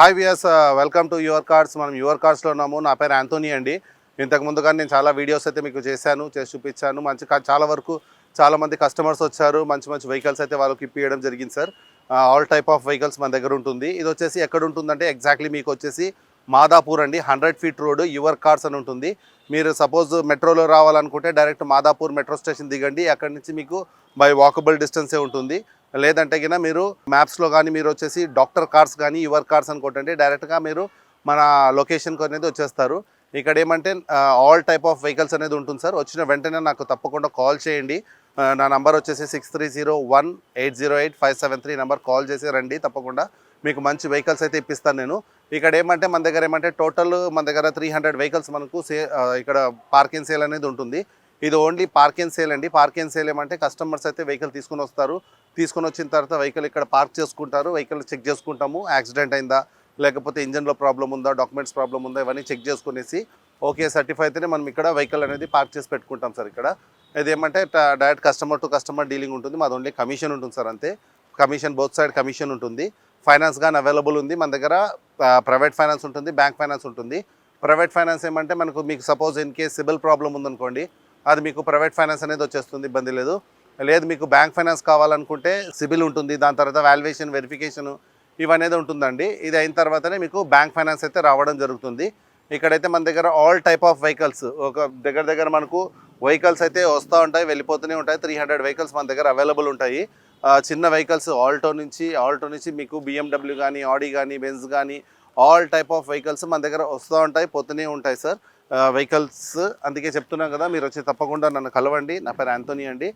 Hi viewers, welcome to your cars. మనం your కార్స్లో ఉన్నాము. నా పేరు యాంటోనీ అండి. ఇంతకు ముందుగా నేను చాలా వీడియోస్ అయితే మీకు చేసి చూపించాను. చాలా వరకు చాలామంది కస్టమర్స్ వచ్చారు. మంచి మంచి వెహికల్స్ అయితే వాళ్ళకి ఇప్పియడం జరిగింది sir. All type of vehicles మన దగ్గర ఉంటుంది. ఇది వచ్చేసి ఎక్కడ ఉంటుందంటే ఎగ్జాక్ట్లీ మీకు వచ్చేసి మాదాపూర్ అండి. 100 ఫీట్ రోడ్ యువర్ కార్స్ అని ఉంటుంది. మీరు సపోజ్ మెట్రోలో రావాలనుకుంటే డైరెక్ట్ మాదాపూర్ మెట్రో స్టేషన్ దిగండి. అక్కడి నుంచి మీకు బై వాకబుల్ డిస్టెన్సే ఉంటుంది. లేదంటే కినా మీరు మ్యాప్స్లో కానీ మీరు వచ్చేసి డాక్టర్ కార్స్ కానీ యువర్ కార్స్ అని కొట్టండి, డైరెక్ట్గా మీరు మన లొకేషన్కి అనేది వచ్చేస్తారు. ఇక్కడ ఏమంటే ఆల్ టైప్ ఆఫ్ వెహికల్స్ అనేది ఉంటుంది సార్. వచ్చిన వెంటనే నాకు తప్పకుండా కాల్ చేయండి. నా నంబర్ వచ్చేసి 6301808573 నెంబర్ కాల్ చేసి రండి. తప్పకుండా మీకు మంచి వెహికల్స్ అయితే ఇప్పిస్తాను నేను. ఇక్కడ ఏమంటే మన దగ్గర టోటల్ మన దగ్గర 300 వెహికల్స్ మనకు ఇక్కడ పార్కింగ్ సేల్ అనేది ఉంటుంది. ఇది ఓన్లీ పార్కింగ్ సేల్ అండి. పార్కింగ్ సేల్ ఏమంటే కస్టమర్స్ అయితే వెహికల్ తీసుకుని వస్తారు. తీసుకొని వచ్చిన తర్వాత వెహికల్ ఇక్కడ పార్క్ చేసుకుంటారు. వెహికల్ చెక్ చేసుకుంటాము, యాక్సిడెంట్ అయిందా లేకపోతే ఇంజన్లో ప్రాబ్లం ఉందా, డాక్యుమెంట్స్ ప్రాబ్లం ఉందా, ఇవన్నీ చెక్ చేసుకునేసి ఓకే సర్టిఫై అయితేనే మనం ఇక్కడ వెహికల్ అనేది పార్క్ చేసి పెట్టుకుంటాం సార్. ఇక్కడ ఇది ఏమంటే direct customer to customer dealing ఉంటుంది. మాది ఓన్లీ కమిషన్ ఉంటుంది సార్, అంతే. కమిషన్ బోత్ సైడ్ కమిషన్ ఉంటుంది. ఫైనాన్స్ కానీ అవైలబుల్ ఉంది మన దగ్గర. ప్రైవేట్ ఫైనాన్స్ ఉంటుంది, బ్యాంక్ ఫైనాన్స్ ఉంటుంది. ప్రైవేట్ ఫైనాన్స్ ఏమంటే మీకు suppose in case CIBIL problem ఉందనుకోండి, అది మీకు ప్రైవేట్ ఫైనాన్స్ అనేది వచ్చేస్తుంది, ఇబ్బంది లేదు. మీకు బ్యాంక్ ఫైనాన్స్ కావాలనుకుంటే సిబిల్ ఉంటుంది, దాని తర్వాత వాల్యుయేషన్ వెరిఫికేషన్ ఇవనేది ఉంటుందండి. ఇది అయిన తర్వాతనే మీకు బ్యాంక్ ఫైనాన్స్ అయితే రావడం జరుగుతుంది. ఇక్కడైతే మన దగ్గర ఆల్ టైప్ ఆఫ్ వెహికల్స్ ఒక దగ్గర మనకు వెహికల్స్ అయితే వస్తూ ఉంటాయి, వెళ్ళిపోతూనే ఉంటాయి. 300 వెహికల్స్ మన దగ్గర అవైలబుల్ ఉంటాయి. చిన్న వెహికల్స్ ఆల్టో నుంచి మీకు BMW కానీ, ఆడి కానీ, బెంజ్ కానీ ఆల్ టైప్ ఆఫ్ వెహికల్స్ మన దగ్గర వస్తూ ఉంటాయి, పోతూనే ఉంటాయి సార్ వెహికల్స్. అందుకే చెప్తున్నాం కదా, మీరు వచ్చి తప్పకుండా నన్ను కలవండి. నా పేరు యాంటోనీ అండి.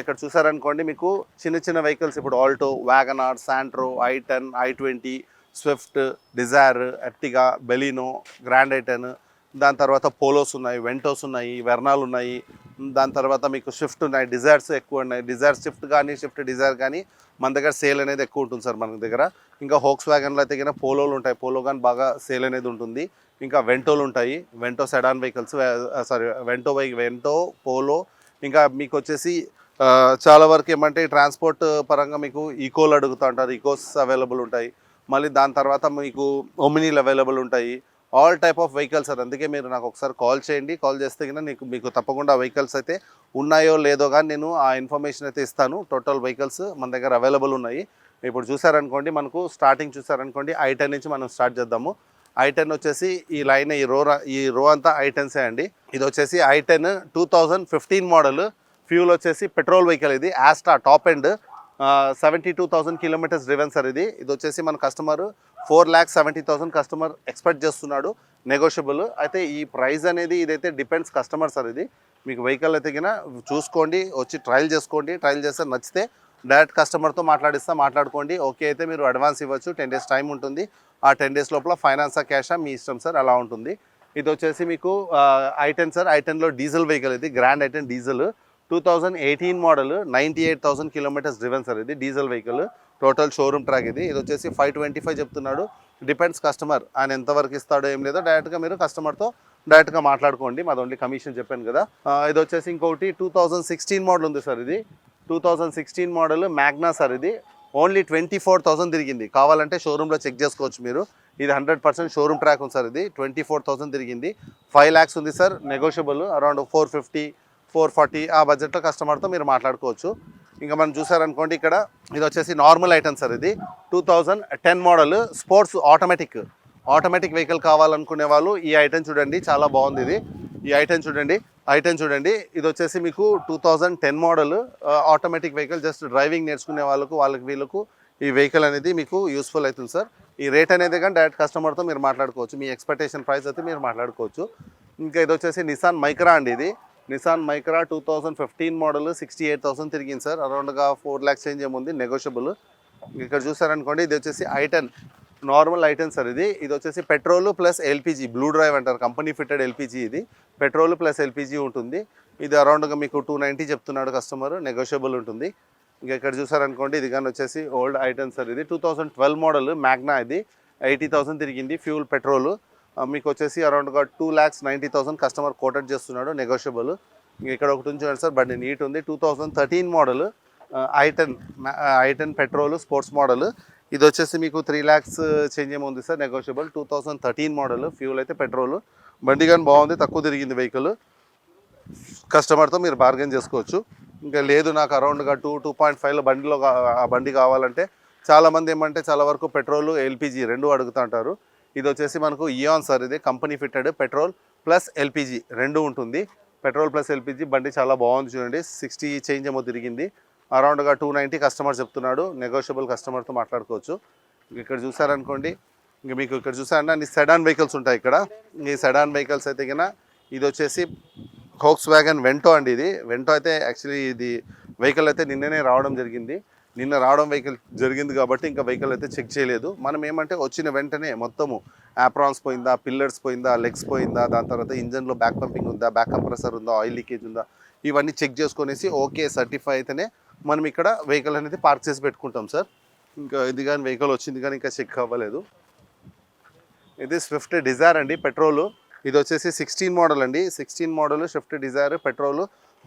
ఇక్కడ చూసారనుకోండి, మీకు చిన్న వెహికల్స్ ఇప్పుడు Alto, Wagon R, Santro, i10, i20, Swift, Dzire, Ertiga, Baleno, Grand i10, దాని తర్వాత పోలోస్ ఉన్నాయి, వెంటోస్ ఉన్నాయి, వెర్నాలు ఉన్నాయి. దాని తర్వాత మీకు స్విఫ్ట్ ఉన్నాయి, డిజైర్స్ ఎక్కువ ఉన్నాయి. డిజైర్ స్విఫ్ట్ కానీ, స్విఫ్ట్ డిజైర్ కానీ మన దగ్గర సేల్ అనేది ఎక్కువ ఉంటుంది సార్ మన దగ్గర. ఇంకా హోక్స్ వ్యాగన్లో అయితే కన్నా పోలోలు ఉంటాయి, పోలో కానీ బాగా సేల్ అనేది ఉంటుంది. ఇంకా వెంటోలు ఉంటాయి, Vento sedan vehicles, Vento polo. ఇంకా మీకు వచ్చేసి చాలా వరకు ఏమంటే ట్రాన్స్పోర్ట్ పరంగా మీకు ఈకోలు అడుగుతూ ఉంటారు, ఈకోస్ అవైలబుల్ ఉంటాయి. మళ్ళీ దాని తర్వాత మీకు ఒమినీలు అవైలబుల్ ఉంటాయి. All type of vehicles sir. అందుకే మీరు నాకు ఒకసారి కాల్ చేయండి. కాల్ చేస్తే కన్నా మీకు తప్పకుండా వెహికల్స్ అయితే ఉన్నాయో లేదో కానీ నేను ఆ ఇన్ఫర్మేషన్ అయితే ఇస్తాను. టోటల్ వెహికల్స్ మన దగ్గర అవైలబుల్ ఉన్నాయి. ఇప్పుడు చూసారనుకోండి, మనకు స్టార్టింగ్ చూసారనుకోండి, i10 నుంచి మనం స్టార్ట్ చేద్దాము. i10 వచ్చేసి ఈ లైన్ ఈ రో అంతా i10సే అండి. ఇది వచ్చేసి i10 2015 మోడల్. ఫ్యూల్ వచ్చేసి పెట్రోల్ వెహికల్. ఇది Asta top end, 72,000 kilometres driven sir. ఇది వచ్చేసి మన కస్టమర్ 4,70,000 కస్టమర్ ఎక్స్పెక్ట్ చేస్తున్నాడు, నెగోషియబుల్. అయితే ఈ ప్రైస్ అనేది ఇదైతే డిపెండ్స్ కస్టమర్ సార్. ఇది మీకు వెహికల్ అయితే కినా చూసుకోండి, వచ్చి ట్రయల్ చేసుకోండి. ట్రయల్ చేస్తే నచ్చితే డైరెక్ట్ కస్టమర్తో మాట్లాడుకోండి. ఓకే అయితే మీరు అడ్వాన్స్ ఇవ్వచ్చు. 10 డేస్ టైం ఉంటుంది. ఆ 10 డేస్ లోపల ఫైనాన్సా క్యాషా మీ ఇష్టం సార్, అలా ఉంటుంది. ఇది వచ్చేసి మీకు i10 సార్. i10లో డీజిల్ వెహికల్. ఇది grand i10 diesel 2018 model, 98,000 kilometres driven sir. ఇది diesel vehicle, total showroom track. ఇది వచ్చేసి 525 చెప్తున్నాడు. డిపెండ్స్ కస్టమర్, ఆయన ఎంతవరకు ఇస్తాడో ఏం లేదో డైరెక్ట్గా మీరు కస్టమర్తో డైరెక్ట్గా మాట్లాడుకోండి. మాది ఓన్లీ కమిషన్ చెప్పాను కదా. ఇది వచ్చేసి ఇంకొకటి 2016 మోడల్ ఉంది సార్. ఇది 2016 మోడల్ మ్యాగ్నా సార్. ఇది ఓన్లీ 24,000 తిరిగింది. కావాలంటే షోరూంలో చెక్ చేసుకోవచ్చు మీరు. ఇది 100% షోరూమ్ ట్రాక్ ఉంది సార్. ఇది 24,000 తిరిగింది. 5 lakhs ఉంది సార్, నెగోషియబుల్. అరౌండ్ 450, 440 ఆ బడ్జెట్లో కస్టమర్తో మీరు మాట్లాడుకోవచ్చు. ఇంకా మనం చూసారనుకోండి, ఇక్కడ ఇది వచ్చేసి నార్మల్ i10 సార్. ఇది 2010 మోడల్ స్పోర్ట్స్ ఆటోమేటిక్ వెహికల్ కావాలనుకునే వాళ్ళు ఈ i10 చూడండి, చాలా బాగుంది. ఇది ఈ i10 చూడండి. ఇది వచ్చేసి మీకు 2010 model automatic vehicle. Just driving నేర్చుకునే వీళ్ళకు ఈ వెహికల్ అనేది మీకు యూస్ఫుల్ అవుతుంది సార్. ఈ రేట్ అనేది కానీ డైరెక్ట్ కస్టమర్తో మీరు మాట్లాడుకోవచ్చు. మీ ఎక్స్పెక్టేషన్ ప్రైస్ అయితే మీరు మాట్లాడుకోవచ్చు. ఇంకా ఇది వచ్చేసి నిసాన్ మైక్రా అండి. ఇది నిసాన్ మైక్రా 2015 మోడల్, 68,000 తిరిగింది సార్. అరౌండ్గా 4 lakhs చేంజ్ ఏముంది, నెగోషియబుల్. ఇక్కడ చూసారనుకోండి, ఇది వచ్చేసి i10 నార్మల్ i10 సార్. ఇది వచ్చేసి petrol plus LPG, blue drive అంటారు, కంపెనీ ఫిట్టెడ్ ఎల్పిజి. ఇది పెట్రోల్ ప్లస్ ఎల్పిజి ఉంటుంది. ఇది అరౌండ్గా మీకు 290 చెప్తున్నాడు కస్టమర్, నెగోషియబుల్ ఉంటుంది. ఇంకా ఇక్కడ చూసారనుకోండి, ఇది కానీ వచ్చేసి ఓల్డ్ i10 సార్. ఇది 2012 మోడల్ మ్యాగ్నా. ఇది 80,000 తిరిగింది, ఫ్యూల్ పెట్రోల్. మీకు వచ్చేసి అరౌండ్గా 2,90,000 కస్టమర్ కోటెడ్ చేస్తున్నాడు, నెగోషియబుల్. ఇక్కడ ఒకటి ఉంచాడు సార్, బండి నీట్ ఉంది. 2013 మోడల్, ఐ10 ఐ10 పెట్రోల్ స్పోర్ట్స్ మోడల్. ఇది వచ్చేసి మీకు 3 lakhs చేంజ్ ఏమో ఉంది సార్, నెగోషియబుల్. 2013 మోడల్, ఫ్యూల్ అయితే పెట్రోల్. బండి కానీ బాగుంది, తక్కువ తిరిగింది వెహికల్. కస్టమర్తో మీరు బార్గెన్ చేసుకోవచ్చు. ఇంకా లేదు నాకు అరౌండ్గా 2.5లో ఆ బండి కావాలంటే చాలామంది ఏమంటే చాలా వరకు పెట్రోల్ ఎల్పిజి రెండు అడుగుతూ ఉంటారు. ఇది వచ్చేసి మనకు ఇయాన్ సార్, ఇది company fitted petrol plus LPG రెండు ఉంటుంది. పెట్రోల్ ప్లస్ ఎల్పిజి బండి చాలా బాగుంది చూడండి. 60 చేంజ్ ఏమో తిరిగింది. అరౌండ్గా 290 కస్టమర్ చెప్తున్నాడు, నెగోషియబుల్ కస్టమర్తో మాట్లాడుకోవచ్చు. ఇక్కడ చూసారనుకోండి, ఇంక మీకు ఇక్కడ చూసారంటే అన్ని సెడాన్ వెహికల్స్ ఉంటాయి ఇక్కడ. ఈ సెడాన్ వెహికల్స్ అయితే కన్నా ఇది వచ్చేసి హోక్స్ వ్యాగన్ వెంటో అండి. ఇది వెంటో అయితే యాక్చువల్లీ ఇది వెహికల్ అయితే నిన్ననే రావడం జరిగింది. నిన్న రావడం వెహికల్ జరిగింది కాబట్టి ఇంకా వెహికల్ అయితే చెక్ చేయలేదు. మనం ఏమంటే వచ్చిన వెంటనే మొత్తము యాప్రాన్స్ పోయిందా, పిల్లర్స్ పోయిందా, లెగ్స్ పోయిందా, దాని తర్వాత ఇంజన్లో బ్యాక్ పంపింగ్ ఉందా, బ్యాక్ కంప్రెసర్ ఉందా, ఆయిల్ లీకేజ్ ఉందా, ఇవన్నీ చెక్ చేసుకునేసి ఓకే సర్టిఫై అయితేనే మనం ఇక్కడ వెహికల్ అనేది పార్క్ చేసి పెట్టుకుంటాం సార్. ఇంకా ఇది కానీ వెహికల్ వచ్చింది కానీ ఇంకా చెక్ అవ్వలేదు. ఇది స్విఫ్ట్ డిజైర్ అండి పెట్రోలు. ఇది వచ్చేసి 16 మోడల్ అండి. 16 మోడల్ స్విఫ్ట్ డిజైర్ పెట్రోల్.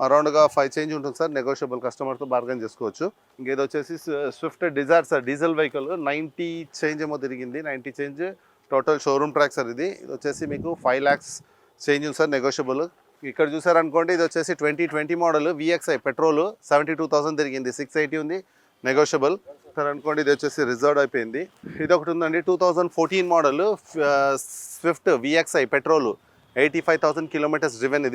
అరౌండ్గా 5 చేంజ్ ఉంటుంది సార్, నెగోషియబుల్ కస్టమర్తో బార్గెన్ చేసుకోవచ్చు. ఇంక ఇది వచ్చేసి Swift Dzire sir, diesel vehicle. 90 change ఏమో తిరిగింది, 90 change total showroom track sir. ఇది వచ్చేసి మీకు 5 lakhs చేంజ్ ఉంది సార్, నెగోషియబుల్. ఇక్కడ చూసారనుకోండి, ఇది వచ్చేసి 2020 మోడల్ విఎక్స్ఐ పెట్రోల్. 72,000 తిరిగింది, 680 ఉంది, నెగోషియబుల్ సార్ అనుకోండి. ఇది వచ్చేసి రిజర్వ్ అయిపోయింది. ఇది ఒకటి ఉందండి 2014 model Swift VXi petrol. 85,000 kilometres driven.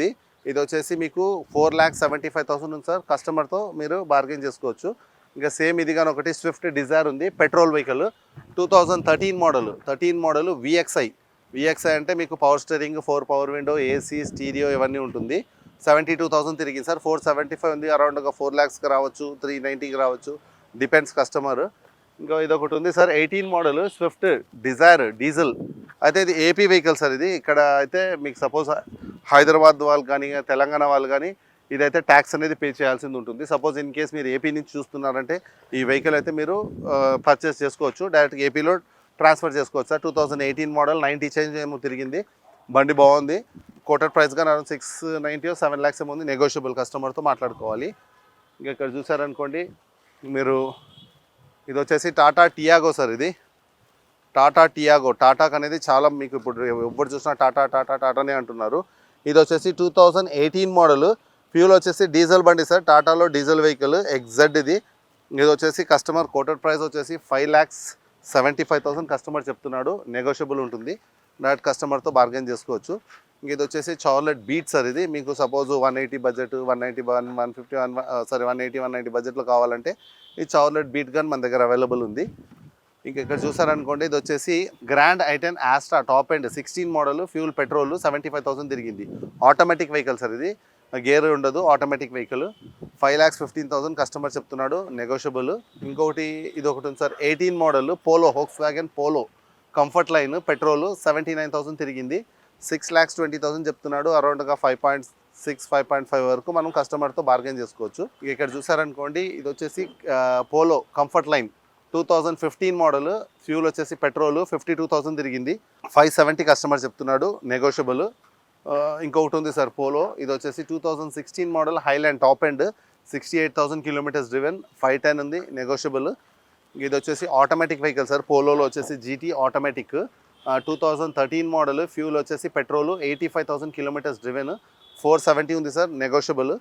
ఇది వచ్చేసి మీకు 4,75,000 ఉంది సార్, కస్టమర్తో మీరు బార్గెన్ చేసుకోవచ్చు. ఇంకా సేమ్ ఇది కానీ ఒకటి స్విఫ్ట్ డిజైర్ ఉంది petrol vehicle. 2013 model, 13 model VXi. VXi అంటే మీకు power steering, 4 power window, AC, stereo ఇవన్నీ ఉంటుంది. 72,000 తిరిగింది సార్, 475 ఉంది. అరౌండ్గా 4 lakhsకి రావచ్చు, 390కి రావచ్చు, డిపెండ్స్ కస్టమర్. ఇంకా ఇది ఒకటి ఉంది sir 18 model Swift Dzire diesel. అయితే ఇది ఏపీ వెహికల్ సార్. ఇది ఇక్కడ అయితే మీకు సపోజ్ హైదరాబాద్ వాళ్ళు కానీ తెలంగాణ వాళ్ళు కానీ ఇదైతే ట్యాక్స్ అనేది పే చేయాల్సింది ఉంటుంది. సపోజ్ ఇన్ కేస్ మీరు ఏపీ నుంచి చూస్తున్నారంటే ఈ వెహికల్ అయితే మీరు పర్చేస్ చేసుకోవచ్చు, డైరెక్ట్గా ఏపీలో ట్రాన్స్ఫర్ చేసుకోవచ్చు సార్. 2018 మోడల్, 90 చేంజ్ ఏమో తిరిగింది. బండి బాగుంది. కోటెడ్ ప్రైస్ కానీ అరౌండ్ 690 or 7 lakhs ఏమో ఉంది, నెగోషియబుల్ కస్టమర్తో మాట్లాడుకోవాలి. ఇంకా ఇక్కడ చూసారనుకోండి మీరు, ఇది వచ్చేసి టాటా టియాగో సార్. ఇది టాటా టియాగో. టాటాక్ అనేది చాలా మీకు ఇప్పుడు ఎప్పుడు చూసినా టాటానే అంటున్నారు. ఇది వచ్చేసి 2018 మోడల్, ఫ్యూల్ వచ్చేసి డీజిల్ బండి సార్, టాటాలో డీజిల్ వెహికల్ ఎగ్జెడ్. ఇది వచ్చేసి కస్టమర్ కోటెడ్ ప్రైస్ వచ్చేసి 5,75,000 కస్టమర్ చెప్తున్నాడు, నెగోషియబుల్ ఉంటుంది, డైరెక్ట్ కస్టమర్తో బార్గెన్ చేసుకోవచ్చు. ఇది వచ్చేసి చార్లెట్ బీట్ సార్. ఇది మీకు సపోజ్ 180 బడ్జెట్, 190, 150, 180, 190 బడ్జెట్లో కావాలంటే ఈ చార్లెట్ బీట్ గన్ మన దగ్గర అవైలబుల్ ఉంది. ఇంకా ఇక్కడ చూసారనుకోండి, ఇది వచ్చేసి గ్రాండ్ ఐ10 Asta top end 16 model fuel petrol. 75,000 తిరిగింది, ఆటోమేటిక్ వెహికల్ సార్. ఇది గేర్ ఉండదు, ఆటోమేటిక్ వెహికల్. 5,15,000 కస్టమర్ చెప్తున్నాడు, నెగోషియబుల్. ఇంకొకటి ఇది ఒకటి ఉంది sir 18 model Polo, Volkswagen Polo comfort line petrol. 79,000 తిరిగింది, 6,20,000 చెప్తున్నాడు. అరౌండ్గా 5.6, 5.5 వరకు మనం కస్టమర్తో బార్గెన్ చేసుకోవచ్చు. ఇక్కడ చూసారనుకోండి, ఇది వచ్చేసి polo comfort line 2015 model, fuel వచ్చేసి పెట్రోల్. 52,000 తిరిగింది, 570 కస్టమర్ చెప్తున్నాడు, నెగోషియబుల్. ఇంకొకటి ఉంది సార్ పోలో. ఇది వచ్చేసి 2016 model Highland top end, 68,000 kilometres driven, 510 ఉంది, నెగోషియబుల్. ఇది వచ్చేసి ఆటోమేటిక్ వెహికల్ సార్, పోలోలో వచ్చేసి జీటీ ఆటోమేటిక్. 2013 మోడల్, ఫ్యూల్ వచ్చేసి పెట్రోల్. 85,000 కిలోమీటర్స్ డ్రివెన్, 470 ఉంది సార్, నెగోషియబుల్.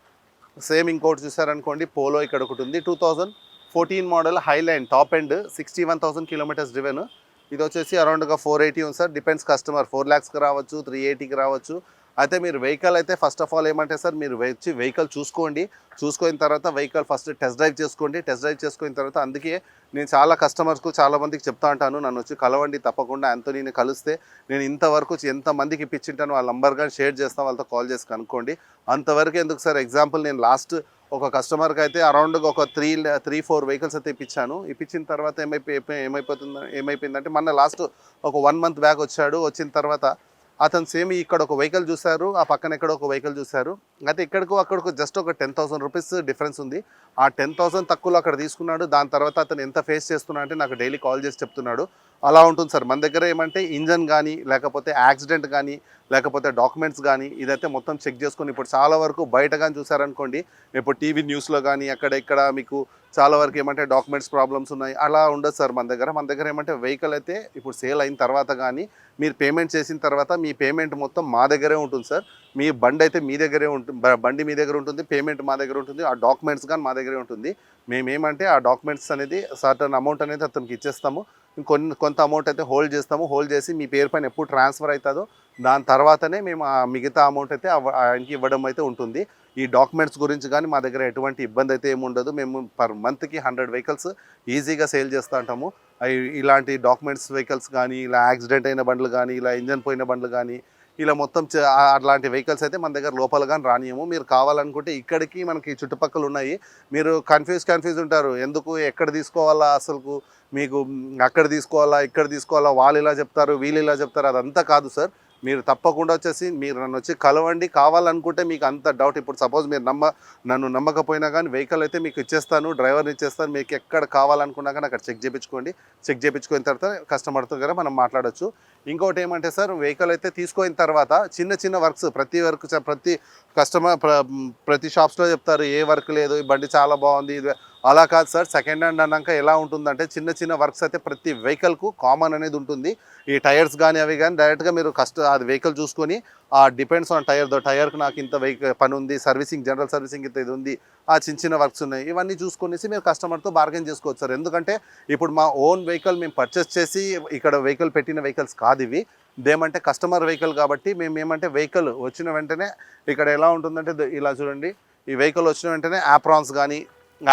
సేమ్ ఇంకోటి చూసారనుకోండి పోలో ఇక్కడ ఒకటి ఉంది 2014 model Highland top end, 61,000 kilometres driven. ఇది వచ్చేసి అరౌండ్గా 480 ఉంది సార్, డిపెండ్స్ కస్టమర్, 4 lakhsకి రావచ్చు, 380కి రావచ్చు. అయితే మీరు వెహికల్ అయితే ఫస్ట్ ఆఫ్ ఆల్ ఏమంటే సార్, మీరు వచ్చి వెహికల్ చూసుకున్న తర్వాత వెహికల్ ఫస్ట్ టెస్ట్ డ్రైవ్ చేసుకోండి. టెస్ట్ డ్రైవ్ చేసుకున్న తర్వాత, అందుకే నేను చాలా కస్టమర్స్కు చాలా మందికి చెప్తా ఉంటాను, నన్ను వచ్చి కలవండి తప్పకుండా. యాంథోనీని కలిస్తే నేను ఇంతవరకు ఎంతమందికి ఇప్పించింటాను వాళ్ళ నంబర్ కానీ షేర్ చేస్తాను, వాళ్ళతో కాల్ చేసి కనుక్కోండి. అంతవరకు ఎందుకు సార్, ఎగ్జాంపుల్ నేను లాస్ట్ ఒక కస్టమర్కి అయితే అరౌండ్గా ఒక 3-4 వెహికల్స్ అయితే ఇప్పించిన తర్వాత ఏమైపోయిందంటే మొన్న లాస్ట్ ఒక 1 month బ్యాక్ వచ్చాడు. వచ్చిన తర్వాత అతను సేమ్ ఇక్కడ ఒక వెహికల్ చూశారు, ఆ పక్కన ఎక్కడో ఒక వెహికల్ చూశారు. అయితే ఇక్కడికో అక్కడికో జస్ట్ ఒక 10,000 రూపీస్ డిఫరెన్స్ ఉంది. ఆ 10,000 తక్కువలో అక్కడ తీసుకున్నాడు. దాని తర్వాత అతను ఎంత ఫేస్ చేస్తున్నా అంటే నాకు డైలీ కాల్ చేసి చెప్తున్నాడు, అలా ఉంటుంది సార్. మన దగ్గర ఏమంటే ఇంజన్ కానీ లేకపోతే యాక్సిడెంట్ కానీ లేకపోతే డాక్యుమెంట్స్ కానీ ఇదైతే మొత్తం చెక్ చేసుకొని ఇప్పుడు చాలా వరకు బయట కానీ చూసారనుకోండి, ఇప్పుడు టీవీ న్యూస్లో కానీ అక్కడ ఇక్కడ మీకు చాలా వరకు ఏమంటే డాక్యుమెంట్స్ ప్రాబ్లమ్స్ ఉన్నాయి. అలా ఉండదు సార్ మన దగ్గర. మన దగ్గర ఏమంటే వెహికల్ అయితే ఇప్పుడు సేల్ అయిన తర్వాత కానీ మీరు పేమెంట్ చేసిన తర్వాత మీ పేమెంట్ మొత్తం మా దగ్గరే ఉంటుంది సార్. మీ బండి అయితే మీ దగ్గరే ఉంటుంది, బండి మీ దగ్గర ఉంటుంది, పేమెంట్ మా దగ్గర ఉంటుంది, ఆ డాక్యుమెంట్స్ కానీ మా దగ్గరే ఉంటుంది. మేమేమంటే ఆ డాక్యుమెంట్స్ అనేది సర్టన్ అమౌంట్ అనేది అతనికి ఇచ్చేస్తాము. కొంత అమౌంట్ అయితే హోల్డ్ చేస్తాము. హోల్డ్ చేసి మీ పేరు పైన ఎప్పుడు ట్రాన్స్ఫర్ అవుతుందో దాని తర్వాతనే మేము ఆ మిగతా అమౌంట్ అయితే ఆయనకి ఇవ్వడం అయితే ఉంటుంది. ఈ డాక్యుమెంట్స్ గురించి కానీ మా దగ్గర ఎటువంటి ఇబ్బంది అయితే ఏమి ఉండదు. మేము పర్ మంత్కి 100 వెహికల్స్ ఈజీగా సేల్ చేస్తూ ఉంటాము. ఇలాంటి డాక్యుమెంట్స్ వెహికల్స్ కానీ, ఇలా యాక్సిడెంట్ అయిన బండ్లు కానీ, ఇలా ఇంజన్ పోయిన బండ్లు కానీ, ఇలా మొత్తం అట్లాంటి వెహికల్స్ అయితే మన దగ్గర లోపల కానీ రానియము. మీరు కావాలనుకుంటే ఇక్కడికి మనకి చుట్టుపక్కల ఉన్నాయి. మీరు కన్ఫ్యూజ్ ఉంటారు, ఎందుకు ఎక్కడ తీసుకోవాలా, అసలు మీకు అక్కడ తీసుకోవాలా ఇక్కడ తీసుకోవాలా, వాళ్ళు ఇలా చెప్తారు వీళ్ళు ఇలా చెప్తారు, అదంతా కాదు సార్. మీరు తప్పకుండా వచ్చేసి మీరు నన్ను వచ్చి కలవండి. కావాలనుకుంటే మీకు అంత డౌట్, ఇప్పుడు సపోజ్ మీరు నన్ను నమ్మకపోయినా కానీ వెహికల్ అయితే మీకు ఇచ్చేస్తాను, డ్రైవర్ని ఇచ్చేస్తాను. మీకు ఎక్కడ కావాలనుకున్నా కానీ అక్కడ చెక్ చేయించుకోండి. చెక్ చేయించుకున్న తర్వాత కస్టమర్తో కూడా మనం మాట్లాడచ్చు. ఇంకోటి ఏమంటే సార్, వెహికల్ అయితే తీసుకున్న తర్వాత చిన్న వర్క్స్ ప్రతి కస్టమర్ ప్రతి షాప్స్లో చెప్తారు ఏ వర్క్ లేదు, ఈ బండి చాలా బాగుంది. అలా కాదు సార్. సెకండ్ హ్యాండ్ అన్నాక ఎలా ఉంటుందంటే చిన్న వర్క్స్ అయితే ప్రతి వెహికల్కు కామన్ అనేది ఉంటుంది. ఈ టైర్స్ కానీ అవి కానీ డైరెక్ట్గా మీరు అది వెహికల్ చూసుకొని డిపెండ్స్ ఆన్ టైర్కి నాకు ఇంత పని ఉంది, జనరల్ సర్వీసింగ్ ఇంత ఇది ఉంది, ఆ చిన్న వర్క్స్ ఉన్నాయి, ఇవన్నీ చూసుకొనేసి మీరు కస్టమర్తో బార్గెన్ చేసుకోవచ్చు సార్. ఎందుకంటే ఇప్పుడు మా ఓన్ వెహికల్ మేము పర్చేస్ చేసి ఇక్కడ వెహికల్ పెట్టిన వెహికల్స్ కాదు ఇవి. ఇదేమంటే కస్టమర్ వెహికల్ కాబట్టి మేము ఏమంటే వెహికల్ వచ్చిన వెంటనే ఇక్కడ ఎలా ఉంటుందంటే ఇలా చూడండి, ఈ వెహికల్ వచ్చిన వెంటనే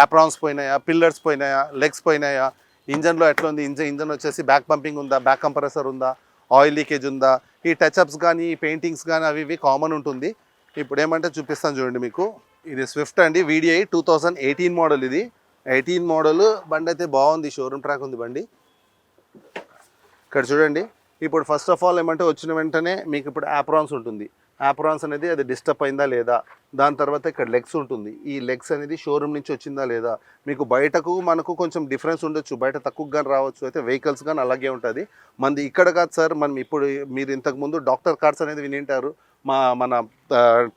యాప్రాన్స్ పోయినాయా, పిల్లర్స్ పోయినాయా, లెగ్స్ పోయినాయా, ఇంజన్లో ఎట్లా ఉంది, ఇంజన్ వచ్చేసి బ్యాక్ పంపింగ్ ఉందా, బ్యాక్ కంప్రెసర్ ఉందా, ఆయిల్ లీకేజ్ ఉందా, ఈ టచ్అప్స్ కానీ ఈ పెయింటింగ్స్ కానీ అవి ఇవి కామన్ ఉంటుంది. ఇప్పుడు ఏమంటే చూపిస్తాను చూడండి మీకు. ఇది స్విఫ్ట్ అండి, VDI 2018 మోడల్. ఇది 18 మోడల్ బండి అయితే బాగుంది, షోరూమ్ ట్రాక్ ఉంది బండి. ఇక్కడ చూడండి, ఇప్పుడు ఫస్ట్ ఆఫ్ ఆల్ ఏమంటే వచ్చిన వెంటనే మీకు ఇప్పుడు యాప్రాన్స్ ఉంటుంది. యాప్రాన్స్ అనేది అది డిస్టర్బ్ అయిందా లేదా, దాని తర్వాత ఇక్కడ లెగ్స్ ఉంటుంది. ఈ లెగ్స్ అనేది షోరూమ్ నుంచి వచ్చిందా లేదా, మీకు బయటకు మనకు కొంచెం డిఫరెన్స్ ఉండొచ్చు, బయట తక్కువ కానీ రావచ్చు, అయితే వెహికల్స్ కానీ అలాగే ఉంటుంది. మనది ఇక్కడ కాదు సార్. మనం ఇప్పుడు మీరు ఇంతకుముందు డాక్టర్ కార్డ్స్ అనేది వినింటారు, మన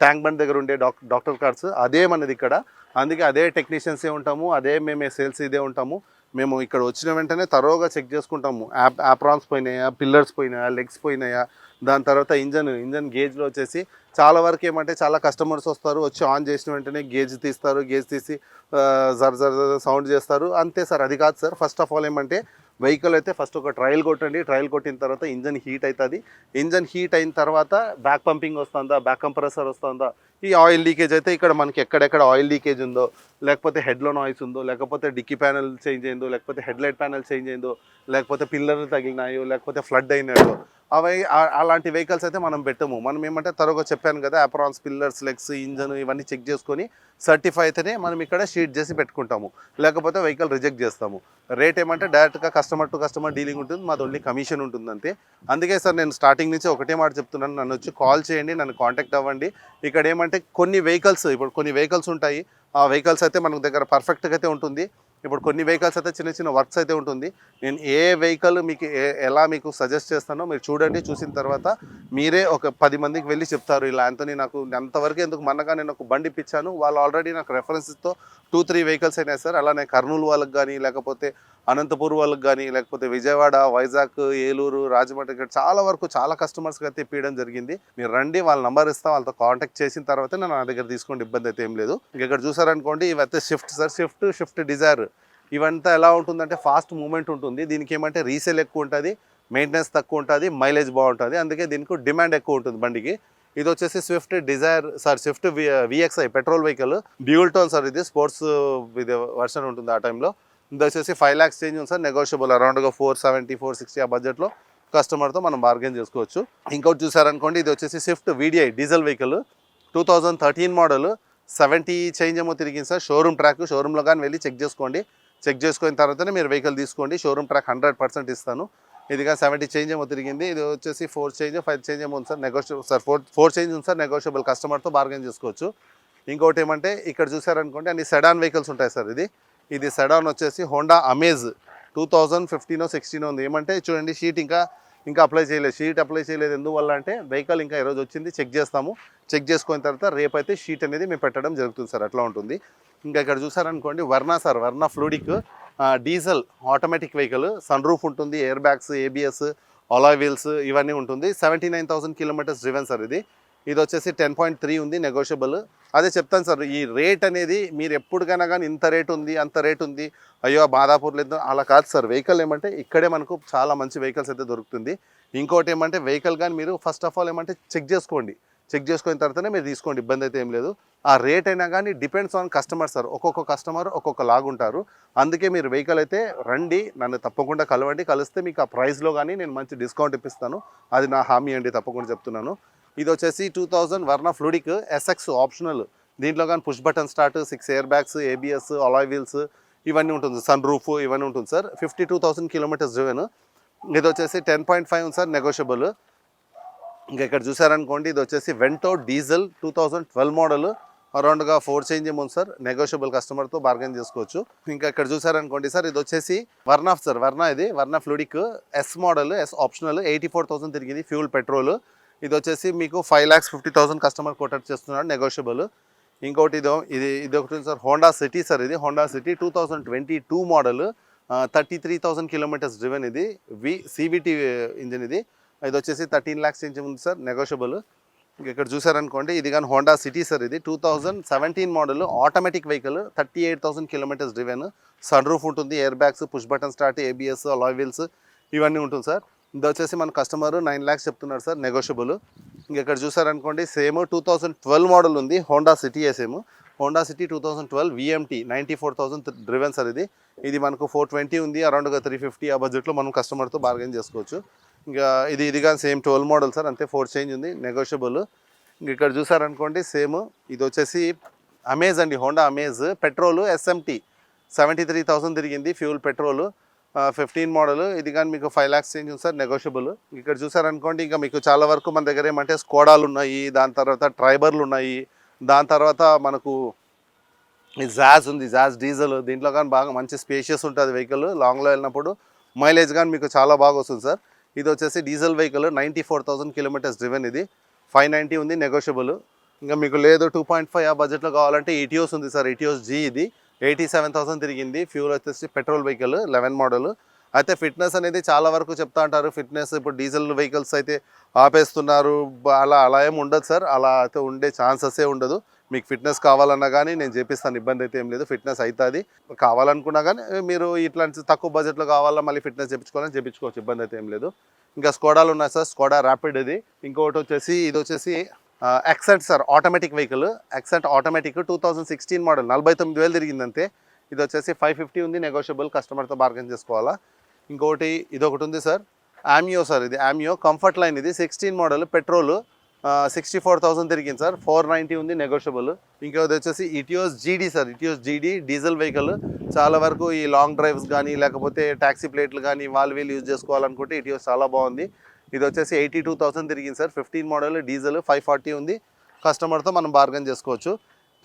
ట్యాంక్ బండ్ దగ్గర ఉండే డాక్టర్ కార్డ్స్, అదే మనది ఇక్కడ. అందుకే అదే టెక్నీషియన్సే ఉంటాము, అదే మేమే సేల్స్ ఇదే ఉంటాము. మేము ఇక్కడ వచ్చిన వెంటనే తరోగా చెక్ చేసుకుంటాము. యాప్రాన్స్ పోయినాయా, పిల్లర్స్ పోయినాయా, లెగ్స్ పోయినాయా, దాని తర్వాత ఇంజన్ గేజ్లో వచ్చేసి చాలా వరకు ఏమంటే చాలా కస్టమర్స్ వస్తారు, వచ్చి ఆన్ చేసిన వెంటనే గేజ్ తీసి జర సౌండ్ చేస్తారు, అంతే సార్. అది కాదు సార్. ఫస్ట్ ఆఫ్ ఆల్ ఏమంటే వెహికల్ అయితే ఫస్ట్ ఒక ట్రయల్ కొట్టండి. ట్రయల్ కొట్టిన తర్వాత ఇంజన్ హీట్ అవుతుంది. ఇంజన్ హీట్ అయిన తర్వాత బ్యాక్ పంపింగ్ వస్తుందా, బ్యాక్ కంప్రెసర్ వస్తుందా, ఈ ఆయిల్ లీకేజ్ అయితే ఇక్కడ మనకి ఎక్కడెక్కడ ఆయిల్ లీకేజ్ ఉందో, లేకపోతే హెడ్లో నాయిస్ ఉందో, లేకపోతే డిక్కీ ప్యానల్ చేంజ్ అయిందో, లేకపోతే హెడ్లైట్ ప్యానల్ చేంజ్ అయిందో, లేకపోతే పిల్లర్లు తగిలినాయో, లేకపోతే ఫ్లడ్ అయినాయో, అలాంటి వెహికల్స్ అయితే మనం పెట్టము. మనం ఏమంటే తరువుగా చెప్పాను కదా, అప్రాన్స్, పిల్లర్స్, లెగ్స్, ఇంజన్ ఇవన్నీ చెక్ చేసుకొని సర్టిఫై అయితేనే మనం ఇక్కడ షీట్ చేసి పెట్టుకుంటాము, లేకపోతే వెహికల్ రిజెక్ట్ చేస్తాము. రేట్ ఏమంటే డైరెక్ట్గా కస్టమర్ టు కస్టమర్ డీలింగ్ ఉంటుంది, మాది ఓన్లీ కమిషన్ ఉంటుంది అంతే. అందుకే సార్ నేను స్టార్టింగ్ నుంచి ఒకటే మాట చెప్తున్నాను, నన్ను వచ్చి కాల్ చేయండి, నన్ను కాంటాక్ట్ అవ్వండి. ఇక్కడ ఏమంటే కొన్ని వెహికల్స్ ఉంటాయి, ఆ వెహికల్స్ అయితే మన దగ్గర పర్ఫెక్ట్గా అయితే ఉంటుంది. ఇప్పుడు కొన్ని వెహికల్స్ అయితే చిన్న వర్క్స్ అయితే ఉంటుంది. నేను ఏ వెహికల్ మీకు ఎలా మీకు సజెస్ట్ చేస్తానో మీరు చూడండి. చూసిన తర్వాత మీరే ఒక 10 మందికి వెళ్ళి చెప్తారు, ఇలా ఆంథోనీ నాకు అంతవరకు ఎందుకు, మొన్నగా నేను ఒక బండి ఇప్పించాను, వాళ్ళు ఆల్రెడీ నాకు రెఫరెన్సెస్తో 2-3 వెహికల్స్ అయినాయి సార్. అలానే కర్నూలు వాళ్ళకి కానీ, లేకపోతే అనంతపూర్ వాళ్ళకి కానీ, లేకపోతే విజయవాడ, వైజాగ్, ఏలూరు, రాజమండ్రి, ఇక్కడ చాలా కస్టమర్స్కి అయితే ఇప్పించడం జరిగింది. మీరు రండి, వాళ్ళ నెంబర్ ఇస్తాం, వాళ్ళతో కాంటాక్ట్ చేసిన తర్వాత నేను నా దగ్గర తీసుకోండి, ఇబ్బంది అయితే ఏం లేదు. ఇక్కడ చూసారనుకోండి, ఇవైతే షిఫ్ట్ సార్, షిఫ్ట్ డిజైర్. ఇవంతా ఎలా ఉంటుందంటే ఫాస్ట్ మూమెంట్ ఉంటుంది. దీనికి ఏమంటే రీసేల్ ఎక్కువ ఉంటుంది, మెయింటెనెన్స్ తక్కువ ఉంటుంది, మైలేజ్ బాగుంటుంది. అందుకే దీనికి డిమాండ్ ఎక్కువ ఉంటుంది బండికి. ఇది వచ్చేసి Swift VXI petrol vehicle, dual tone sir. ఇది స్పోర్ట్స్ ఇది వర్షన్ ఉంటుంది ఆ టైంలో. ఇది వచ్చేసి 5 lakhs చేంజ్ ఉంది సార్, నెగోషియబుల్ అరౌండ్గా 470-460 ఆ బడ్జెట్లో కస్టమర్తో మనం బార్గెన్ చేసుకోవచ్చు. ఇంకోటి చూసారనుకోండి, ఇది వచ్చేసి Swift VDI diesel vehicle, 2013 model, 70 change ఏమో తిరిగింది సార్. షోరూమ్ ట్రాక్, షోరూంలో కానీ వెళ్ళి చెక్ చేసుకోండి. చెక్ చేసుకున్న తర్వాతనే మీరు వెహికల్ తీసుకోండి. షోరూమ్ ట్రాక్ 100% ఇస్తాను. ఇదిగా 70 చేంజ్ ఏమో తిరిగింది. ఇది వచ్చేసి 4 చేంజ్ 5 చేంజ్ ఏమో ఉంది సార్, నెగోషియబుల్ సార్. 4 చేంజ్ ఉంది సార్, నెగోషియబుల్, కస్టమర్తో బార్గెన్ చేసుకోవచ్చు. ఇంకోటి ఏమంటే ఇక్కడ చూసారనుకోండి, అన్ని సెడాన్ వెహికల్స్ ఉంటాయి సార్. ఇది సెడాన్ వచ్చేసి హోండా అమేజ్ 2015 16 ఉంది. ఏమంటే చూడండి షీట్ ఇంకా అప్లై చేయలేదు. షీట్ అప్లై చేయలేదు ఎందువల్ల అంటే వెహికల్ ఇంకా ఈరోజు వచ్చింది, చెక్ చేస్తాము. చెక్ చేసుకున్న తర్వాత రేపైతే షీట్ అనేది మేము పెట్టడం జరుగుతుంది సార్. అట్లా ఉంటుంది. ఇంకా ఇక్కడ చూసారనుకోండి Verna sir, Verna fluidic diesel automatic vehicle, sun roof ఉంటుంది, air bags, ABS, alloy wheels ఇవన్నీ ఉంటుంది. 79,000 కిలోమీటర్స్ డ్రివెన్ సార్ ఇది. ఇది వచ్చేసి 10.3 ఉంది, నెగోషియబుల్. అదే చెప్తాను సార్, ఈ రేట్ అనేది మీరు ఎప్పటికైనా కానీ ఇంత రేట్ ఉంది అంత రేట్ ఉంది అయ్యో మాదాపూర్ లేదు అలా కాదు సార్. వెహికల్ ఏమంటే ఇక్కడే మనకు చాలా మంచి వెహికల్స్ అయితే దొరుకుతుంది. ఇంకోటి ఏమంటే వెహికల్ కానీ మీరు ఫస్ట్ ఆఫ్ ఆల్ ఏమంటే చెక్ చేసుకోండి. చెక్ చేసుకున్న తర్వాతనే మీరు తీసుకోండి, ఇబ్బంది అయితే ఏం లేదు. ఆ రేట్ అయినా కానీ డిపెండ్స్ ఆన్ కస్టమర్ సార్. ఒక్కొక్క కస్టమర్ ఒక్కొక్క లాగుంటారు. అందుకే మీరు వెహికల్ అయితే రండి, నన్ను తప్పకుండా కలవండి. కలిస్తే మీకు ఆ ప్రైస్లో కానీ నేను మంచి డిస్కౌంట్ ఇప్పిస్తాను. అది నా హామీ అండి, తప్పకుండా చెప్తున్నాను. ఇది వచ్చేసి 2000 వర్నా ఫ్లూడిక్ ఎస్ఎక్స్ ఆప్షనల్. దీంట్లో కానీ push button start, 6 air bags, ABS, alloy wheels ఇవన్నీ ఉంటుంది. సన్ రూఫ్ ఇవన్నీ ఉంటుంది సార్. 52,000 kilometres driven. ఇది వచ్చేసి 10.5 ఉంది సార్, నెగోషియబుల్. ఇంకా ఇక్కడ చూసారనుకోండి ఇది వచ్చేసి వెంటో డీజిల్ 2012 మోడల్, అరౌండ్గా 4 చేంజ్ ఉంది సార్. నెగోషియబుల్, కస్టమర్తో బార్గెన్ చేసుకోవచ్చు. ఇంకా ఇక్కడ చూసారనుకోండి సార్ ఇది వచ్చేసి Verna sir, Verna fluidic S model, S optional, 84,000 తిరిగింది, ఫ్యూల్ పెట్రోల్. ఇది వచ్చేసి మీకు 5,50,000 కస్టమర్ కోటెడ్ చేస్తున్నాడు, నెగోషియబుల్. ఇంకోటి ఇది ఒకటి సార్, హోండా సిటీ సార్. ఇది Honda City 2022 model, 33,000 kilometres driven. ఇది సివిటీ ఇంజిన్. ఇది వచ్చేసి 13 lakhs ఇంజిన్ ఉంది సార్, నెగోషియబుల్. ఇక్కడ చూసారనుకోండి ఇది కానీ హోండా సిటీ సార్. ఇది 2017 model, automatic vehicle, 38,000 kilometres driven. Sun roof ఉంటుంది, air bags, push button start, ABS, alloy wheels ఇవన్నీ ఉంటుంది సార్. ఇది వచ్చేసి మన కస్టమర్ 9 lakhs చెప్తున్నారు సార్, నెగోషియబుల్. ఇంకా ఇక్కడ చూసారనుకోండి సేమ్ 2012 మోడల్ ఉంది, Honda city. Same Honda city 2012 VMT, 94,000 driven sir. ఇది మనకు 420 ఉంది, అరౌండ్గా 350 ఆ బడ్జెట్లో మనం కస్టమర్తో బార్గెన్ చేసుకోవచ్చు. ఇంకా ఇది కానీ సేమ్ 12 మోడల్ సార్, అంతే 4 చేంజ్ ఉంది, నెగోషియబుల్. ఇంక ఇక్కడ చూసారనుకోండి సేమ్ ఇది వచ్చేసి అమేజ్ అండి, హోండా అమేజ్ పెట్రోల్ ఎస్ఎంటీ, 73,000 తిరిగింది, ఫ్యూల్ పెట్రోల్, 15 మోడల్. ఇది కానీ మీకు 5 lakhs చేంజ్ ఉంది సార్, నెగోషియబుల్. ఇక్కడ చూసారనుకోండి ఇంకా మీకు చాలా వరకు మన దగ్గర ఏమంటే స్కోడాలు ఉన్నాయి, దాని తర్వాత ట్రైబర్లు ఉన్నాయి, దాని తర్వాత మనకు జాజ్ ఉంది, జాజ్ డీజిల్. దీంట్లో కానీ బాగా మంచి స్పేషియస్ ఉంటుంది వెహికల్. లాంగ్లో వెళ్ళినప్పుడు మైలేజ్ కానీ మీకు చాలా బాగా వస్తుంది సార్. ఇది వచ్చేసి డీజిల్ వెహికల్, 94,000 కిలోమీటర్స్ డ్రివెన్. ఇది 590 ఉంది, నెగోషియబుల్. ఇంకా మీకు లేదు 2.5 ఆ బడ్జెట్లో కావాలంటే ఇటియోస్ ఉంది సార్, ఇటియోస్ జీ. ఇది 87,000 తిరిగింది, ఫ్యూల్ వచ్చేసి పెట్రోల్ వెహికల్, 11 మోడల్. అయితే ఫిట్నెస్ అనేది చాలా వరకు చెప్తా అంటారు. ఫిట్నెస్ ఇప్పుడు డీజిల్ వెహికల్స్ అయితే ఆపేస్తున్నారు, అలా ఏమి ఉండదు సార్. అలా అయితే ఉండే ఛాన్సెసే ఉండదు. మీకు ఫిట్నెస్ కావాలన్నా కానీ నేను చేపిస్తాను, ఇబ్బంది అయితే ఏం లేదు. ఫిట్నెస్ అవుతుంది, కావాలనుకున్నా కానీ మీరు ఇట్లాంటి తక్కువ బడ్జెట్లో కావాలా మళ్ళీ ఫిట్నెస్ చేయించుకోవచ్చు, ఇబ్బంది అయితే ఏం లేదు. ఇంకా స్కోడాలు ఉన్నాయి సార్, స్కోడా ర్యాపిడ్. ఇంకొకటి వచ్చేసి ఇది వచ్చేసి Xcent sir, automatic vehicle, Xcent automatic 2016 model, 49,000 తిరిగింది అంతే. ఇది వచ్చేసి 550 ఉంది, నెగోషియబుల్, కస్టమర్తో బార్గెన్ చేసుకోవాలా. ఇంకొకటి ఇదొకటి ఉంది సార్, ఆమియో సార్. ఇది ఆమియో కంఫర్ట్ లైన్. ఇది 16 మోడల్, పెట్రోల్, 64,000 తిరిగింది సార్, 490 ఉంది, నెగోషియబుల్. ఇంకొకటి వచ్చేసి ఇటియోస్ జీడీ సార్, ఇటియోస్ జీడీ డీజిల్ వెహికల్. చాలా వరకు ఈ లాంగ్ డ్రైవ్స్ కానీ లేకపోతే ట్యాక్సీ ప్లేట్లు కానీ వీళ్ళు యూజ్ చేసుకోవాలనుకుంటే ఇటియోస్ చాలా బాగుంది. ఇది వచ్చేసి 82,000 తిరిగింది సార్, 15 మోడల్, డీజిల్, 540 ఉంది, కస్టమర్తో మనం బార్గెన్ చేసుకోవచ్చు.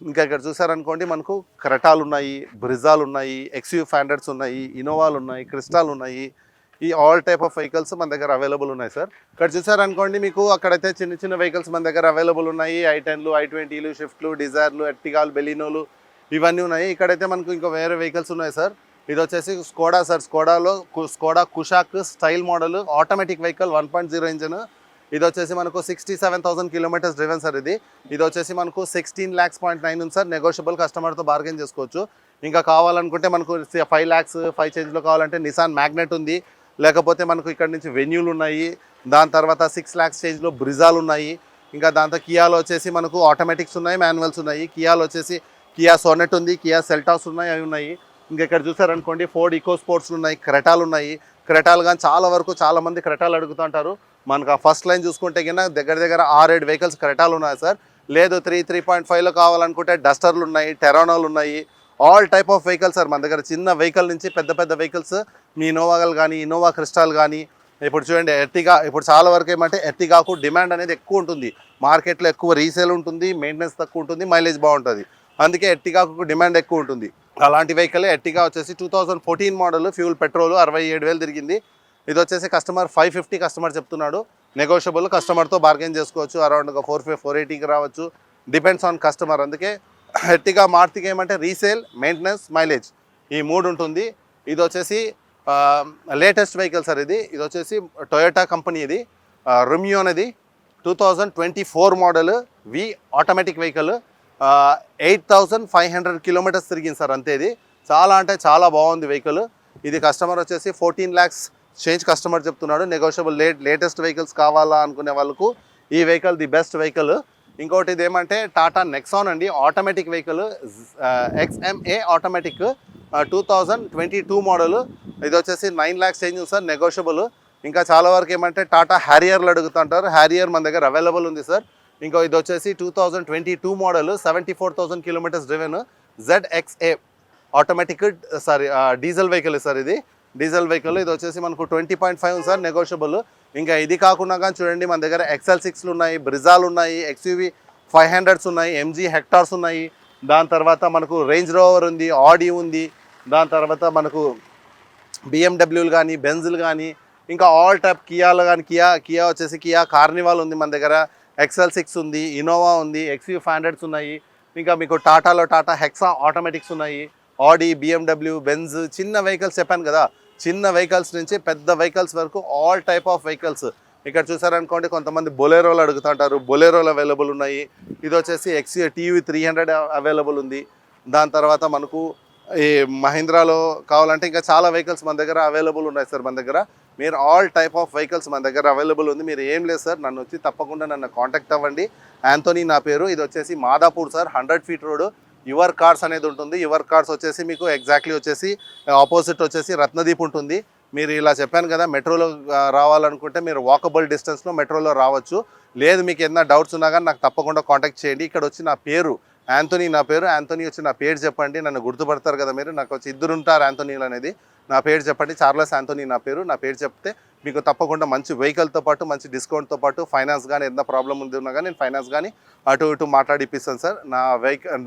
ఇంకా ఇక్కడ చూసారనుకోండి మనకు క్రెటాలు ఉన్నాయి, బ్రిజాలు ఉన్నాయి, XUV 500s ఉన్నాయి, ఇన్నోవాలు ఉన్నాయి, క్రిస్టాల్ ఉన్నాయి. ఈ ఆల్ టైప్ ఆఫ్ వెహికల్స్ మన దగ్గర అవైలబుల్ ఉన్నాయి సార్. ఇక్కడ చూసారనుకోండి మీకు అక్కడైతే చిన్న చిన్న వెహికల్స్ మన దగ్గర అవైలబుల్ ఉన్నాయి. i10లు, i20లు, షిఫ్ట్లు, డిజైర్లు, ఎర్టిగాలు, బెలినోలు ఇవన్నీ ఉన్నాయి. ఇక్కడైతే మనకు ఇంకా వేరే వెహికల్స్ ఉన్నాయి సార్. ఇది వచ్చేసి Skoda sir, Skoda Kushaq style model, automatic vehicle, 1.0 engine. ఇది వచ్చేసి మనకు 67,000 కిలోమీటర్స్ డ్రివెన్ సార్. ఇది వచ్చేసి మనకు 16 lakhs 0.9 ఉంది సార్, నెగోషియబుల్, కస్టమర్తో బార్గెన్ చేసుకోవచ్చు. ఇంకా కావాలనుకుంటే మనకు 5 lakhs 5 చేంజ్లో కావాలంటే నిసాన్ మ్యాగ్నెట్ ఉంది, లేకపోతే మనకు ఇక్కడ నుంచి వెన్యూలు ఉన్నాయి, దాని తర్వాత 6 lakhs చేంజ్లో బ్రిజాలు ఉన్నాయి. ఇంకా దాంతో కియాలో వచ్చేసి మనకు ఆటోమేటిక్స్ ఉన్నాయి, మాన్యువల్స్ ఉన్నాయి. కియాలో వచ్చేసి కియా సోనెట్ ఉంది, కియా సెల్టాస్ ఉన్నాయి, అవి ఉన్నాయి. ఇంకా ఇక్కడ చూసారనుకోండి ఫోర్డ్ ఈకో స్పోర్ట్స్లు ఉన్నాయి, క్రెటాలు ఉన్నాయి. క్రెటాలు కానీ చాలా వరకు చాలామంది క్రెటాలు అడుగుతుంటారు. మనకు ఆ ఫస్ట్ లైన్ చూసుకుంటే కన్నా దగ్గర 6-7 వెహికల్స్ క్రెటాలు ఉన్నాయి సార్. లేదు 3.5లో కావాలనుకుంటే డస్టర్లు ఉన్నాయి, టెరానోలు ఉన్నాయి, all type of vehicles sir మన దగ్గర. చిన్న వెహికల్ నుంచి పెద్ద వెహికల్స్, మీ ఇన్నోవాలు కానీ, ఇన్నోవా క్రిస్టాల్ కానీ. ఇప్పుడు చూడండి ఎర్టిగా, ఇప్పుడు చాలా వరకు ఏమంటే ఎర్టిగాకు డిమాండ్ అనేది ఎక్కువ ఉంటుంది మార్కెట్లో, ఎక్కువ రీసేల్ ఉంటుంది, మెయింటెనెన్స్ తక్కువ ఉంటుంది, మైలేజ్ బాగుంటుంది. అందుకే ఎర్టిగాకు డిమాండ్ ఎక్కువ ఉంటుంది. అలాంటి వెహికల్ ఎర్టిగా వచ్చేసి 2014 మోడల్, ఫ్యూల్ పెట్రోల్, 67,000 తిరిగింది. ఇది వచ్చేసి కస్టమర్ 550 కస్టమర్ చెప్తున్నాడు. నెగోషియబుల్, కస్టమర్తో బార్గెన్ చేసుకోవచ్చు. అరౌండ్ ఒక 480కి రావచ్చు, డిపెండ్స్ ఆన్ కస్టమర్. అందుకే ఎర్టిగా మారుతికి ఏమంటే రీసేల్, మెయింటెనెన్స్, మైలేజ్ ఈ 3 ఉంటుంది. ఇది వచ్చేసి లేటెస్ట్ వెహికల్ సార్. ఇది వచ్చేసి టొయోటా కంపెనీ. ఇది రుమియో అనేది 2024 మోడల్ వి ఆటోమేటిక్ వెహికల్. 8,500 కిలోమీటర్స్ తిరిగింది సార్ అంతే. ఇది చాలా అంటే చాలా బాగుంది వెహికల్. ఇది కస్టమర్ వచ్చేసి 14 lakhs చేంజ్ కస్టమర్ చెప్తున్నాడు. నెగోషియబుల్. లేటెస్ట్ వెహికల్స్ కావాలా అనుకునే వాళ్ళకు ఈ వెహికల్ ది బెస్ట్ వెహికల్. ఇంకోటి ఇది ఏమంటే టాటా నెక్సాన్ అండి, automatic vehicle, XMA automatic, 2022 model. ఇది వచ్చేసి 9 lakhs చేంజ్ ఉంది సార్, నెగోషియబుల్. ఇంకా చాలా వరకు ఏమంటే టాటా హ్యారియర్లు అడుగుతుంటారు. హ్యారియర్ మన దగ్గర అవైలబుల్ ఉంది సార్. ఇంకో ఇది వచ్చేసి 2022 model, 74,000 kilometres driven, ZXA automatic, sorry diesel vehicle sir. ఇది డీజిల్ వెహికల్. ఇది వచ్చేసి మనకు 20.5 సార్, నెగోషియబుల్. ఇంకా ఇది కాకుండా కానీ చూడండి మన దగ్గర XL6లు ఉన్నాయి, బ్రిజాలు ఉన్నాయి, XUV 500s ఉన్నాయి, MG హెక్టార్స్ ఉన్నాయి. దాని తర్వాత మనకు రేంజ్ రోవర్ ఉంది, ఆడి ఉంది. దాని తర్వాత మనకు BMWలు కానీ, బెంజ్లు కానీ, ఇంకా ఆల్ టైప్ కియాలు కానీ, కియా వచ్చేసి కియా కార్నివాల్ ఉంది మన దగ్గర, XL6 ఉంది, ఇన్నోవా ఉంది, XUV 500s ఉన్నాయి. ఇంకా మీకు టాటాలో టాటా హెక్సా ఆటోమేటిక్స్ ఉన్నాయి, ఆడి, BMW, బెంజ్. చిన్న వెహికల్స్ చెప్పాను కదా, చిన్న వెహికల్స్ నుంచి పెద్ద వెహికల్స్ వరకు ఆల్ టైప్ ఆఫ్ వెహికల్స్. ఇక్కడ చూసారనుకోండి కొంతమంది బొలెరోలు అడుగుతుంటారు, బొలెరోలు అవైలబుల్ ఉన్నాయి. ఇది వచ్చేసి XUV 300 అవైలబుల్ ఉంది. దాని తర్వాత మనకు ఈ మహీంద్రాలో కావాలంటే ఇంకా చాలా వెహికల్స్ మన దగ్గర అవైలబుల్ ఉన్నాయి సార్. మన దగ్గర మీరు ఆల్ టైప్ ఆఫ్ వెహికల్స్ మన దగ్గర అవైలబుల్ ఉంది. మీరు ఏం లేదు సార్, నన్ను వచ్చి తప్పకుండా నన్ను కాంటాక్ట్ అవ్వండి. యాంథోనీ నా పేరు. ఇది వచ్చేసి Madhapur sir, 100 feet road. Your cars అనేది ఉంటుంది. యువర్ కార్స్ వచ్చేసి మీకు ఎగ్జాక్ట్లీ వచ్చేసి ఆపోజిట్ వచ్చేసి రత్నదీప్ ఉంటుంది. మీరు ఇలా చెప్పాను కదా, మెట్రోలో రావాలనుకుంటే మీరు వాకబుల్ డిస్టెన్స్లో మెట్రోలో రావచ్చు. లేదు మీకు ఏదైనా డౌట్స్ ఉన్నా కానీ నాకు తప్పకుండా కాంటాక్ట్ చేయండి. ఇక్కడ వచ్చి నా పేరు యాంథోనీ, నా పేరు యాంథోనీ. వచ్చి నా పేరు చెప్పండి, నన్ను గుర్తుపడతారు కదా మీరు. నాకు వచ్చి 2 ఉంటారు యాంథోనీలు అనేది. నా పేరు చెప్పండి, చార్లెస్ యాంథోనీ నా పేరు. నా పేరు చెప్తే మీకు తప్పకుండా మంచి వెహికల్తో పాటు మంచి డిస్కౌంట్తో పాటు ఫైనాన్స్ కానీ ఏదైనా ప్రాబ్లం ఉంది ఉన్నా కానీ నేను ఫైనాన్స్ కానీ అటు ఇటు మాట్లాడి ఇప్పిస్తాను సార్.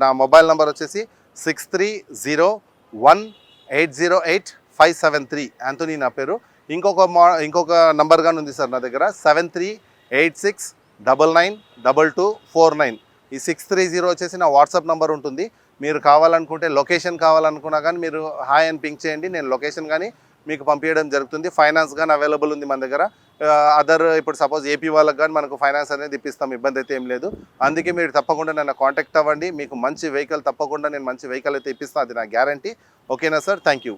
నా మొబైల్ నెంబర్ వచ్చేసి 6301808573. యాంథోనీ నా పేరు. ఇంకొక నంబర్ కానీ ఉంది సార్ నా దగ్గర, 7386999249. ఈ 630 వచ్చేసి నా వాట్సాప్ నెంబర్ ఉంటుంది. మీరు కావాలనుకుంటే లొకేషన్ కావాలనుకున్నా కానీ మీరు హాయ్ అని పింక్ చేయండి, నేను లొకేషన్ కానీ మీకు పంపించడం జరుగుతుంది. ఫైనాన్స్ కానీ అవైలబుల్ ఉంది మన దగ్గర. ఇప్పుడు సపోజ్ ఏపీ వాళ్ళకి కానీ మనకు ఫైనాన్స్ అనేది ఇప్పిస్తాం, ఇబ్బంది అయితే ఏం లేదు. అందుకే మీరు తప్పకుండా నన్ను కాంటాక్ట్ అవ్వండి. మీకు మంచి వెహికల్ తప్పకుండా నేను మంచి వెహికల్ అయితే ఇప్పిస్తాను, అది నా గ్యారంటీ. ఓకేనా సార్? Thank you.